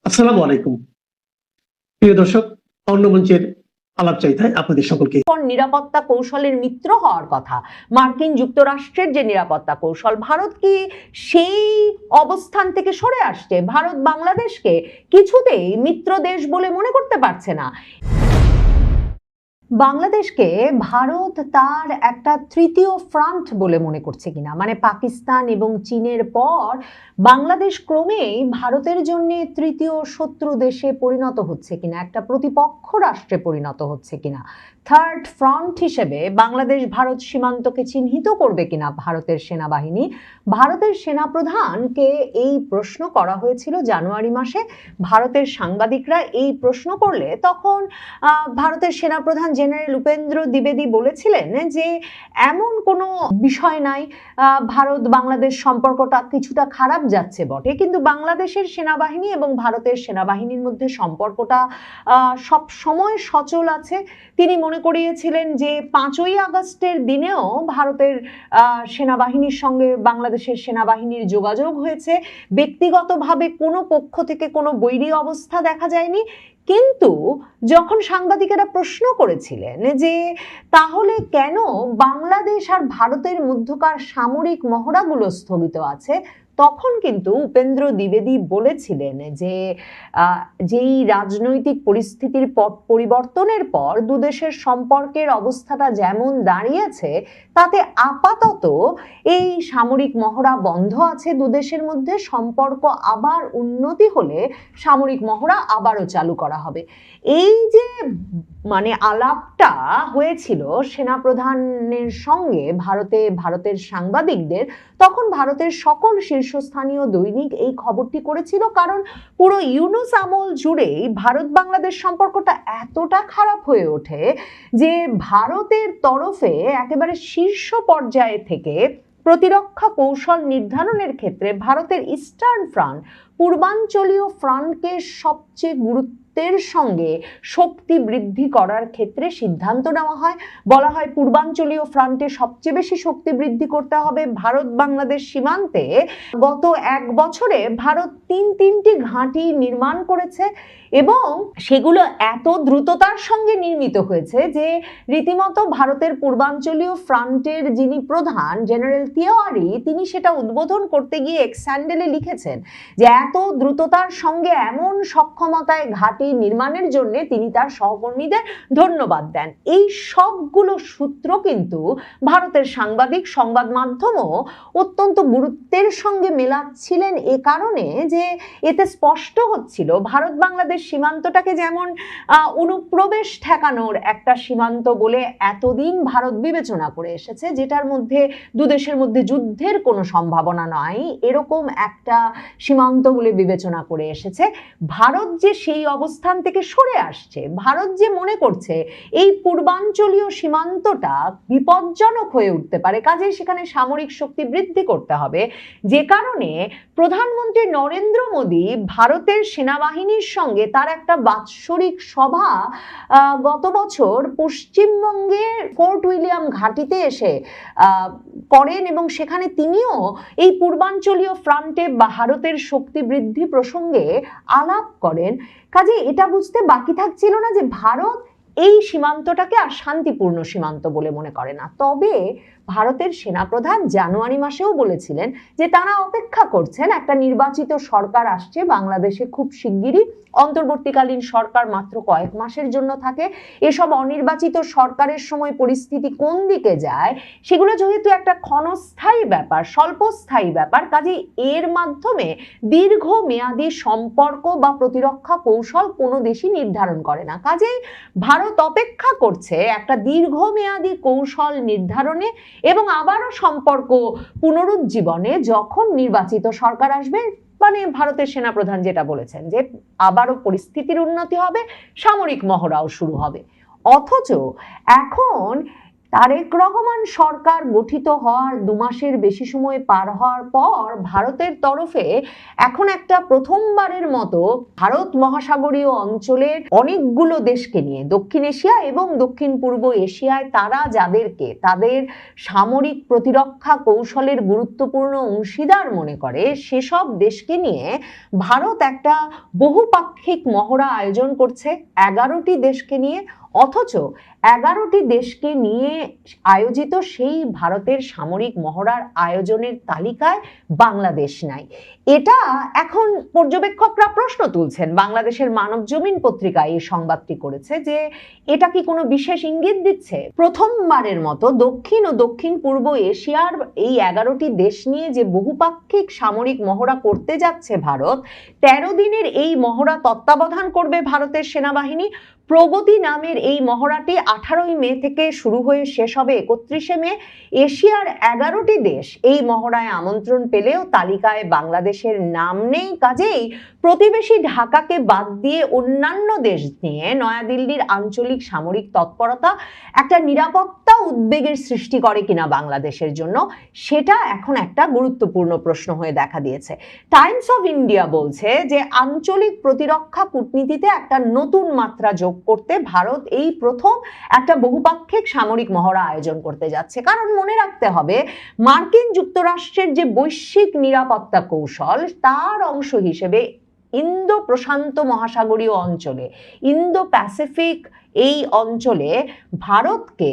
আসসালামু আলাইকুম প্রিয় দর্শক, অন্য মঞ্চের আলাপচারিতায় আপনাদের সকলকে। নিরাপত্তা কৌশলের মিত্র হওয়ার কথা মার্কিন যুক্তরাষ্ট্রের যে নিরাপত্তা কৌশল, ভারত কি সেই অবস্থান থেকে সরে আসছে? ভারত বাংলাদেশকে কিছুতেই মিত্র দেশ বলে মনে করতে পারছে না। বাংলাদেশকে ভারত তার একটা তৃতীয় ফ্রন্ট বলে মনে করছে কিনা, মানে পাকিস্তান এবং চীনের পর বাংলাদেশ ক্রমেই ভারতের জন্য তৃতীয় শত্রু দেশে পরিণত হচ্ছে কিনা, একটা প্রতিপক্ষ রাষ্ট্রে পরিণত হচ্ছে কিনা, থার্ড ফ্রন্ট হিসেবে বাংলাদেশ ভারত সীমান্তকে চিহ্নিত করবে কিনা ভারতের সেনাবাহিনী। ভারতের সেনাপ্রধানকে এই প্রশ্ন করা হয়েছিল জানুয়ারি মাসে। ভারতের সাংবাদিকরা এই প্রশ্ন করলে তখন ভারতের সেনাপ্রধান জেনারেল উপেন্দ্র দ্বিবেদী বলেছিলেন যে এমন কোনো বিষয় নাই, ভারত বাংলাদেশ সম্পর্কটা কিছুটা খারাপ যাচ্ছে বটে, কিন্তু বাংলাদেশের সেনাবাহিনী এবং ভারতের সেনাবাহিনীর মধ্যে সম্পর্কটা সব সময় সচল আছে। তিনি মনে করিয়েছিলেন যে 5ই আগস্টের দিনেও ভারতের সেনাবাহিনীর সঙ্গে বাংলাদেশের সেনাবাহিনীর যোগাযোগ হয়েছে, ব্যক্তিগতভাবে কোনো পক্ষ থেকে কোনো বৈরী অবস্থা দেখা যায়নি। কিন্তু যখন সাংবাদিকেরা প্রশ্ন করেছিলেন যে তাহলে কেন বাংলাদেশ আর ভারতের মধ্যকার সামরিক মহড়াগুলো স্থগিত আছে, তখন কিন্তু উপেন্দ্র দ্বিবেদী বলেছিলেন যে যেই রাজনৈতিক পরিস্থিতির পরিবর্তনের পর দুদেশের সম্পর্কের অবস্থাটা যেমন দাঁড়িয়েছে তাতে আপাতত এই সামরিক মহড়া বন্ধ আছে দুদেশের মধ্যে, সম্পর্ক আবার উন্নতি হলে সামরিক মহড়া আবারও চালু করা হবে। এই যে মানে আলাপটা হয়েছিল সেনাপ্রধানের সঙ্গে ভারতের সাংবাদিকদের, তখন ভারতের সকল শীর্ষস্থানীয় দৈনিক এই খবরটি করেছিল, কারণ পুরো ইউনূস আমল জুড়েই ভারত বাংলাদেশ সম্পর্কটা এতটা খারাপ হয়ে ওঠে যে ভারতের তরফে একেবারে শীর্ষ পর্যায়ে থেকে প্রতিরক্ষা কৌশল নির্ধারণের ক্ষেত্রে ভারতের ইস্টার্ন ফ্রন্ট, পূর্বাঞ্চলীয় ফ্রন্টকে সবচেয়ে গুরুত্বের সঙ্গে শক্তি বৃদ্ধি করার ক্ষেত্রে সিদ্ধান্ত নেওয়া হয়। বলা হয় পূর্বাঞ্চলীয় ফ্রন্টে সবচেয়ে বেশি শক্তি বৃদ্ধি করতে হবে। ভারত বাংলাদেশ সীমান্তে গত 1 বছরে ভারত তিনটি ঘাঁটি নির্মাণ করেছে এবং সেগুলো এত দ্রুততার সঙ্গে নির্মিত হয়েছে যে রীতিমতো ভারতের পূর্বাঞ্চলীয় ফ্রন্টের যিনি প্রধান জেনারেল তিওয়ারি, তিনি সেটা উদ্বোধন করতে গিয়ে এক্স হ্যান্ডেলে লিখেছেন যে এত দ্রুততার সঙ্গে এমন সক্ষমতায় ঘাঁটি নির্মাণের জন্য তিনি তার সহকর্মীদের ধন্যবাদ দেন। এই সবগুলো সূত্র কিন্তু ভারতের সাংবাদিক, সংবাদ মাধ্যমও অত্যন্ত গুরুত্বের সঙ্গে মেলাচ্ছিলেন, এ কারণে যে এতে স্পষ্ট হচ্ছিল ভারত বাংলাদেশ সীমান্তটাকে যেমন অনুপ্রবেশ ঠেকানোর একটা সীমান্ত বলে এতদিন ভারত বিবেচনা করে এসেছে, যেটার মধ্যে দুদেশের মধ্যে যুদ্ধের কোনো সম্ভাবনা নয়, এরকম একটা সীমান্ত বলে বিবেচনা করে এসেছে। ভারত যে সেই অবস্থান থেকে সরে আসছে, ভারত যে মনে করছে এই পূর্বাঞ্চলীয় সীমান্তটা বিপজ্জনক হয়ে উঠতে পারে, কাজেই সেখানে সামরিক শক্তি বৃদ্ধি করতে হবে, যে কারণে প্রধানমন্ত্রী নরেন্দ্র মোদী ভারতের সেনাবাহিনীর সঙ্গে তার একটা বাৎসরিক সভা গত বছর পশ্চিমবঙ্গের ফোর্ট উইলিয়াম ঘাঁটিতে এসে করেন এবং সেখানে তিনিও এই পূর্বাঞ্চলীয় ফ্রন্টে ভারতের শক্তি বৃদ্ধি প্রসঙ্গে আলাপ করেন। কাজে এটা বুঝতে বাকি থাকছিল না যে ভারত এই সীমান্তটাকে আর শান্তিপূর্ণ সীমান্ত বলে মনে করে না। তবে ভারতের সেনাপ্রধান জানুয়ারি মাসেও বলেছিলেন যে তারা অপেক্ষা করছেন, একটা নির্বাচিত সরকার আসছে বাংলাদেশে খুব শিগগিরই, অন্তর্বর্তীকালীন সরকার মাত্র কয়েক মাসের জন্য থাকে, এসব অনির্বাচিত সরকারের সময় পরিস্থিতি কোন দিকে যায় সেগুলো যেহেতু একটা ক্ষণস্থায়ী ব্যাপার, স্বল্পস্থায়ী ব্যাপার, কাজে এর মাধ্যমে দীর্ঘমেয়াদী সম্পর্ক বা প্রতিরক্ষা কৌশল কোনো দেশই নির্ধারণ করে না। কাজেই ভারত অপেক্ষা করছে একটা দীর্ঘমেয়াদী কৌশল নির্ধারণে এবং আবারও সম্পর্ক পুনরুজ্জীবনে যখন নির্বাচিত সরকার আসবে। মানে ভারতের সেনাপ্রধান যেটা বলেছেন যে আবারও পরিস্থিতির উন্নতি হবে, সামরিক মহড়াও শুরু হবে। অথচ এখন তারেক রহমান সরকার গঠিত হওয়ার 2 মাসের বেশি সময় পার হওয়ার পর ভারতের তরফে এখন একটা প্রথমবারের মতো ভারত মহাসাগরীয় অঞ্চলের অনেকগুলো দেশকে নিয়ে দক্ষিণ এশিয়া এবং দক্ষিণ পূর্ব এশিয়ায় তারা যাদেরকে তাদের সামরিক প্রতিরক্ষা কৌশলের গুরুত্বপূর্ণ অংশীদার মনে করে সেসব দেশকে নিয়ে ভারত একটা বহুপাক্ষিক মহড়া আয়োজন করছে 11টি দেশকে নিয়ে। অথচ 11টি দেশকে নিয়ে আয়োজিত সেই ভারতের সামরিক মহড়ার আয়োজনের তালিকায় বাংলাদেশ নাই। এটা এখন পর্যবেক্ষকরা প্রশ্ন তুলছেন। বাংলাদেশের মানবজমিন পত্রিকায় এই সংবাদটি করেছে যে এটা কি কোনো বিশেষ ইঙ্গিত দিচ্ছে? প্রথমবারের মতো দক্ষিণ ও দক্ষিণ পূর্ব এশিয়ার এই 11টি দেশ নিয়ে যে বহুপাক্ষিক সামরিক মহড়া করতে যাচ্ছে ভারত, 13 দিনের এই মহড়া তত্ত্বাবধান করবে ভারতের সেনাবাহিনী। প্রগতি নামের এই মহড়াটি 18 মে থেকে শুরু হয়ে শেষ হবে 31 মে। এশিয়ার 11টি দেশ এই মহড়ায় আমন্ত্রণ পেলেও তালিকায় বাংলাদেশের নাম নেই। কাজেই প্রতিবেশী ঢাকাকে বাদ দিয়ে অন্যান্য দেশ নিয়ে নয়াদিল্লির আঞ্চলিক সামরিক তৎপরতা একটা নিরাপত্তা উদ্বেগের সৃষ্টি করে কিনা বাংলাদেশের জন্য, সেটা এখন একটা গুরুত্বপূর্ণ প্রশ্ন হয়ে দেখা দিয়েছে। টাইমস অফ ইন্ডিয়া বলছে যে আঞ্চলিক প্রতিরক্ষা কূটনীতিতে একটা নতুন মাত্রা যোগ করতে ভারত এই প্রথম একটা বহুপাক্ষিক সামরিক মহড়া আয়োজন করতে যাচ্ছে। কারণ মনে রাখতে হবে, মার্কিন যুক্তরাষ্ট্রের যে বৈশ্বিক নিরাপত্তা কৌশল তার অংশ হিসেবে ইন্দো প্রশান্ত মহাসাগরীয় অঞ্চলে, ইন্দো প্যাসিফিক এই অঞ্চলে ভারতকে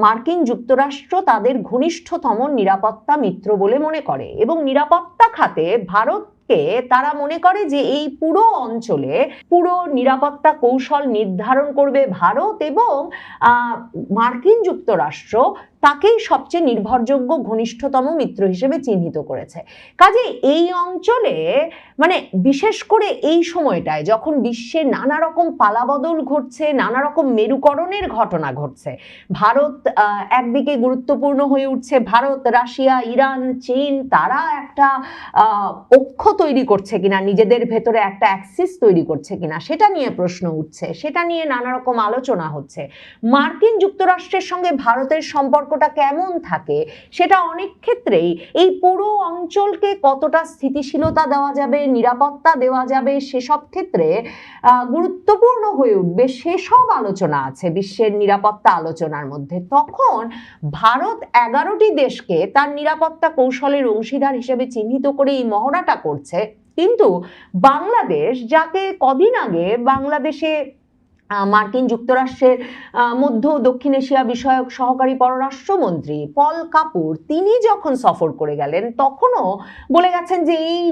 মার্কিন যুক্তরাষ্ট্র তাদের ঘনিষ্ঠতম নিরাপত্তা মিত্র বলে মনে করে এবং নিরাপত্তা খাতে ভারতকে তারা মনে করে যে এই পুরো অঞ্চলে পুরো নিরাপত্তা কৌশল নির্ধারণ করবে ভারত এবং মার্কিন যুক্তরাষ্ট্র তাকেই সবচেয়ে নির্ভরযোগ্য ঘনিষ্ঠতম মিত্র হিসেবে চিহ্নিত করেছে। কাজে এই অঞ্চলে মানে বিশেষ করে এই সময়টায় যখন বিশ্বে নানা রকম পালাবদল ঘটছে, নানা রকম মেরুকরণের ঘটনা ঘটছে, ভারত একদিকে গুরুত্বপূর্ণ হয়ে উঠছে, ভারত, রাশিয়া, ইরান, চীন তারা একটা অক্ষ তৈরি করছে কিনা, নিজেদের ভেতরে একটা অ্যাক্সিস তৈরি করছে কিনা সেটা নিয়ে প্রশ্ন উঠছে, সেটা নিয়ে নানা রকম আলোচনা হচ্ছে। মার্কিন যুক্তরাষ্ট্রের সঙ্গে ভারতের সম্পর্কটা কেমন থাকে সেটা অনেক ক্ষেত্রেই এই পুরো অঞ্চলকে কতটা স্থিতিশীলতা দেওয়া যাবে, নিরাপত্তা দেওয়া যাবে সেসব ক্ষেত্রে গুরুত্বপূর্ণ হয়ে উঠবে। সেসব আলোচনা আছে বিশ্বের নিরাপত্তা আলোচনার মধ্যে। তখন ভারত 11টি দেশকে তার নিরাপত্তা কৌশলের অংশীদার হিসেবে চিহ্নিত করে এই মহড়াটা করছে, কিন্তু বাংলাদেশ, যাকে কদিন আগে বাংলাদেশে মার্কিন যুক্তরাষ্ট্রের মধ্য দক্ষিণ এশিয়া বিষয়ক সহকারী পররাষ্ট্রমন্ত্রী পল কাপুর তিনি যখন সফর করে গেলেন তখনও বলে গেছেন যে এই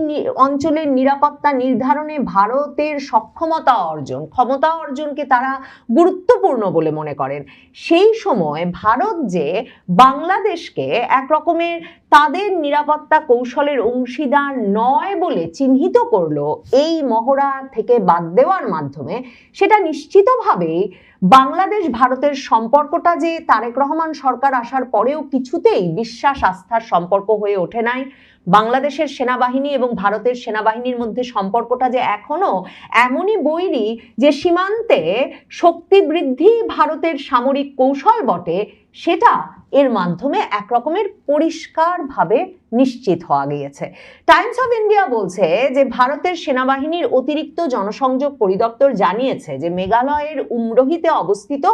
অঞ্চলের নিরাপত্তা নির্ধারণে ভারতের ক্ষমতা অর্জনকে তারা গুরুত্বপূর্ণ বলে মনে করেন। সেই সময় ভারত যে বাংলাদেশকে এক রকমের তাদের নিরাপত্তা কৌশলের অংশীদার নয় বলে চিহ্নিত করলো এই মহড়া থেকে বাদ দেওয়ার মাধ্যমে, সেটা নিশ্চিতভাবেই বাংলাদেশ ভারতের সম্পর্কটা যে তারেক রহমান সরকার আসার পরেও কিছুতেই বিশ্বাস আস্থার সম্পর্ক হয়ে ওঠে নাই, বাংলাদেশের সেনাবাহিনী এবং ভারতের সেনাবাহিনীর মধ্যে সম্পর্কটা যে এখনো এমনই বৈরী যে সীমান্তে শক্তি বৃদ্ধি ভারতের সামরিক কৌশল বটে, সেটা এর মাধ্যমে এক রকমের পরিষ্কারভাবে নিশ্চিত হওয়া গিয়েছে। টাইমস অফ ইন্ডিয়া বলছে যে ভারতের সেনাবাহিনীর অতিরিক্ত জনসংযোগ পরিদপ্তর জানিয়েছে যে মেঘালয়ের উমরহিতে অবস্থিত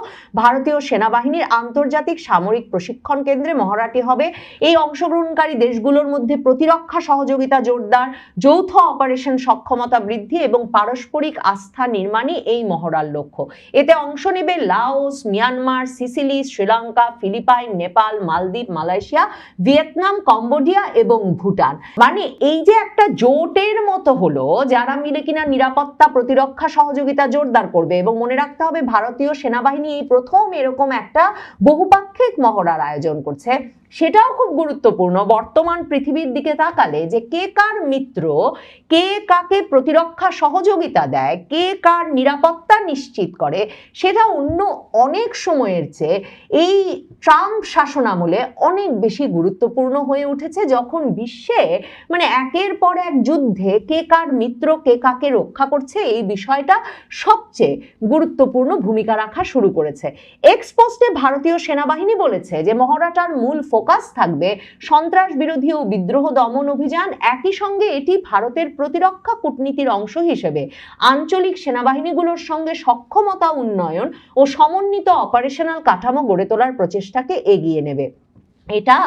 ভারতীয় সেনাবাহিনীর আন্তর্জাতিক সামরিক প্রশিক্ষণ কেন্দ্রে মহড়াটি হবে। এই অংশগ্রহণকারী দেশগুলোর মধ্যে প্রতিরক্ষা সহযোগিতা জোরদার, যৌথ অপারেশন সক্ষমতা বৃদ্ধি এবং পারস্পরিক আস্থা নির্মাণই এই মহড়ার লক্ষ্য। এতে অংশ নেবে Laos, Myanmar, Sicily, Sri Lanka, Philippine, Nepal, মালদ্বীপ, মালয়েশিয়া, ভিয়েতনাম, কম্বোডিয়া এবং ভুটান। মানে এই যে একটা জোটের মতো হলো যারা মিলে কিনা নিরাপত্তা প্রতিরক্ষা সহযোগিতা জোরদার করবে। এবং মনে রাখতে হবে ভারতীয় সেনাবাহিনী এই প্রথম এরকম একটা বহুপাক্ষিক মহড়ার আয়োজন করছে। সেটাও খুব গুরুত্বপূর্ণ বর্তমান পৃথিবীর দিকে তাকালে, যে কে কার মিত্র, কে কাকে প্রতিরক্ষা সহযোগিতা দেয়, কে কার নিরাপত্তা নিশ্চিত করে, সেটা অন্য অনেক সময়ের চেয়ে এই ট্রাম্প শাসনামলে অনেক বেশি গুরুত্বপূর্ণ হয়ে উঠেছে, যখন বিশ্বে মানে একের পর এক যুদ্ধে কে কার মিত্র, কে কাকে রক্ষা করছে, এই বিষয়টা সবচেয়ে গুরুত্বপূর্ণ ভূমিকা রাখা শুরু করেছে। এক্সপোস্টে ভারতীয় সেনাবাহিনী বলেছে যে মহড়াটার মূল ফোকাস থাকবে সন্ত্রাস বিরোধী ও বিদ্রোহ দমন অভিযান। একই সঙ্গে এটি ভারতের প্রতিরক্ষা কূটনীতির অংশ হিসেবে আঞ্চলিক সেনাবাহিনীগুলোর সঙ্গে সক্ষমতা উন্নয়ন ও সমন্বিত অপারেশনাল কাঠামো গড়ে তোলার প্রচেষ্টাকে এগিয়ে নেবে। এটা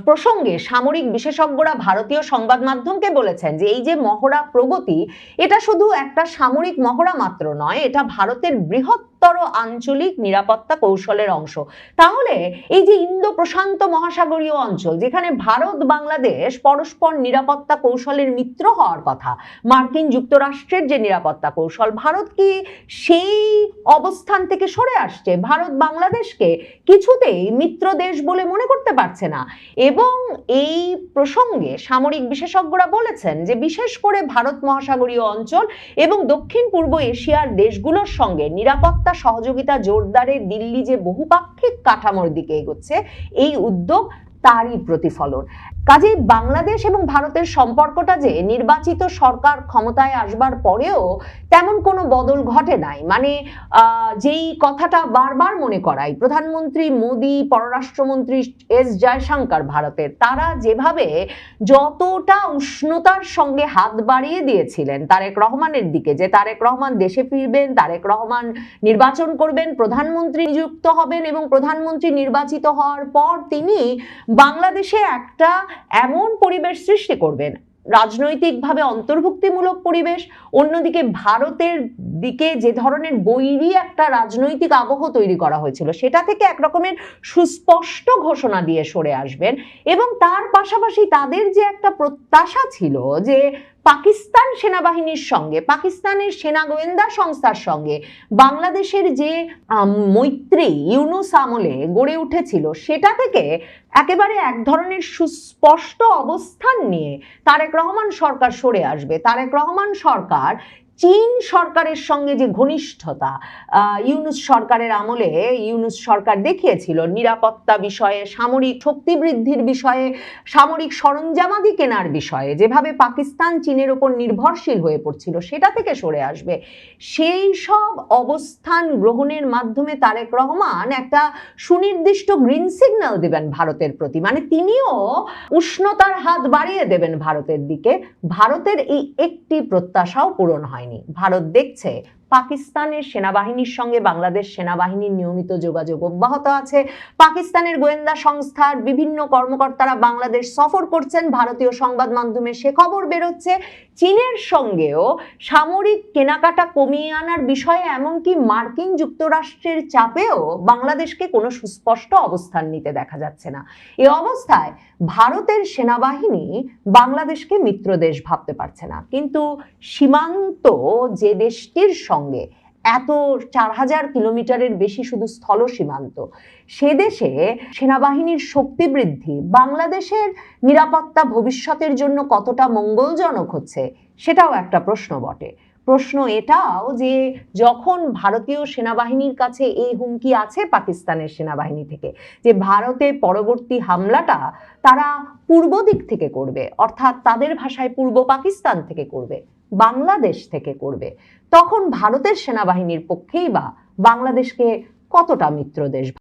প্রসঙ্গে সামরিক বিশেষজ্ঞরা ভারতীয় সংবাদ মাধ্যমকে বলেছেন যে এই যে মহড়া প্রগতি, এটা শুধু একটা সামরিক মহড়া মাত্র নয়, এটা ভারতের বৃহত্তর আঞ্চলিক নিরাপত্তা কৌশলের অংশ। তাহলে এই যে ইন্দো প্রশান্ত মহাসাগরীয় অঞ্চল, যেখানে ভারত বাংলাদেশ পরস্পর নিরাপত্তা কৌশলের মিত্র হওয়ার কথা, মার্কিন যুক্তরাষ্ট্রের যে নিরাপত্তা কৌশল, ভারত কি সেই অবস্থান থেকে সরে আসছে? ভারত বাংলাদেশকে কিছুতেই মিত্র দেশ বলে মনে করতে পারছে না। এবং এই প্রসঙ্গে সামরিক বিশেষজ্ঞরা বলেছেন যে বিশেষ করে ভারত মহাসাগরীয় অঞ্চল এবং দক্ষিণ পূর্ব এশিয়ার দেশগুলোর সঙ্গে নিরাপত্তা সহযোগিতা জোরদারে দিল্লি যে বহুপাক্ষিক কাঠামোর দিকে এগোচ্ছে, এই উদ্যোগ তারই প্রতিফলন। কাজেই বাংলাদেশ এবং ভারতের সম্পর্কটা যে নির্বাচিত সরকার ক্ষমতায় আসবার পরেও তেমন কোনো বদল ঘটে নাই, মানে যেই কথাটা বারবার মনে করাই প্রধানমন্ত্রী মোদী, পররাষ্ট্রমন্ত্রী এস জয়শঙ্কর ভারতের, তারা যেভাবে যতটা উষ্ণতার সঙ্গে হাত বাড়িয়ে দিয়েছিলেন তারেক রহমানের দিকে, যে তারেক রহমান দেশে ফিরবেন, তারেক রহমান নির্বাচন করবেন, প্রধানমন্ত্রী নিযুক্ত হবেন এবং প্রধানমন্ত্রী নির্বাচিত হওয়ার পর তিনি বাংলাদেশে একটা এমন পরিবেশ সৃষ্টি করবেন, রাজনৈতিকভাবে অন্তর্ভুক্তিমূলক পরিবেশ, অন্যদিকে ভারতের দিকে যে ধরনের বৈরী একটা রাজনৈতিক আবহ তৈরি করা হয়েছিল সেটা থেকে এক রকমের সুস্পষ্ট ঘোষণা দিয়ে সরে আসবেন। এবং তার পাশাপাশি তাদের যে একটা প্রত্যাশা ছিল যে পাকিস্তান সেনাবাহিনীর সঙ্গে, পাকিস্তানের সেনা গোয়েন্দা সংস্থার সঙ্গে বাংলাদেশের যে মৈত্রী ইউনূস আমলে গড়ে উঠেছিল, সেটা থেকে একেবারে এক ধরনের সুস্পষ্ট অবস্থান নিয়ে তারেক রহমান সরকার সরে আসবে। তারেক রহমান সরকার চীন সরকারের সঙ্গে যে ঘনিষ্ঠতা ইউনূস সরকারের আমলে ইউনূস সরকার দেখিয়েছিল নিরাপত্তা বিষয়ে, সামরিক শক্তি বৃদ্ধির বিষয়ে, সামরিক সরঞ্জামাদি কেনার বিষয়ে, যেভাবে পাকিস্তান চীনের উপর নির্ভরশীল হয়ে পড়ছিল, সেটা থেকে সরে আসবে। সেই সব অবস্থান গ্রহণের মাধ্যমে তারেক রহমান একটা সুনির্দিষ্ট গ্রিন সিগন্যাল দেবেন ভারতের প্রতি, মানে তিনিও উষ্ণতার হাত বাড়িয়ে দেবেন ভারতের দিকে। ভারতের এই একটি প্রত্যাশাও পূরণ হয়নি। ভারত দেখছে পাকিস্তানের সেনাবাহিনীর সঙ্গে বাংলাদেশ সেনাবাহিনীর নিয়মিত যোগাযোগ অব্যাহত আছে, পাকিস্তানের গোয়েন্দা সংস্থার বিভিন্ন কর্মকর্তারা বাংলাদেশ সফর করছেন, ভারতীয় সংবাদ মাধ্যমে সে খবর বেরোচ্ছে। চীনের সঙ্গেও সামরিক কেনাকাটা কমিয়ে আনার বিষয়ে এমনকি মার্কিন যুক্তরাষ্ট্রের চাপেও বাংলাদেশকে কোনো সুস্পষ্ট অবস্থান নিতে দেখা যাচ্ছে না। এ অবস্থায় ভারতের সেনাবাহিনী বাংলাদেশকে মিত্র দেশ ভাবতে পারছে না, কিন্তু সীমান্ত যে দেশটির সঙ্গে এত 4000 কিলোমিটারের বেশি শুধু স্থল সীমান্ত, সে দেশে সেনাবাহিনীর শক্তি বৃদ্ধি বাংলাদেশের নিরাপত্তা ভবিষ্যতের জন্য কতটা মঙ্গলজনক হচ্ছে, সেটাও একটা প্রশ্ন বটে। প্রশ্ন এটাও যে যখন ভারতীয় সেনাবাহিনীর কাছে এই হুমকি আছে পাকিস্তানের সেনাবাহিনী থেকে, যে ভারতে পরবর্তী হামলাটা তারা পূর্ব দিক থেকে করবে, অর্থাৎ তাদের ভাষায় পূর্ব পাকিস্তান থেকে করবে, বাংলাদেশ থেকে করবে, তখন ভারতের সেনাবাহিনীর পক্ষেই বা বাংলাদেশকে কতটা মিত্র দেশ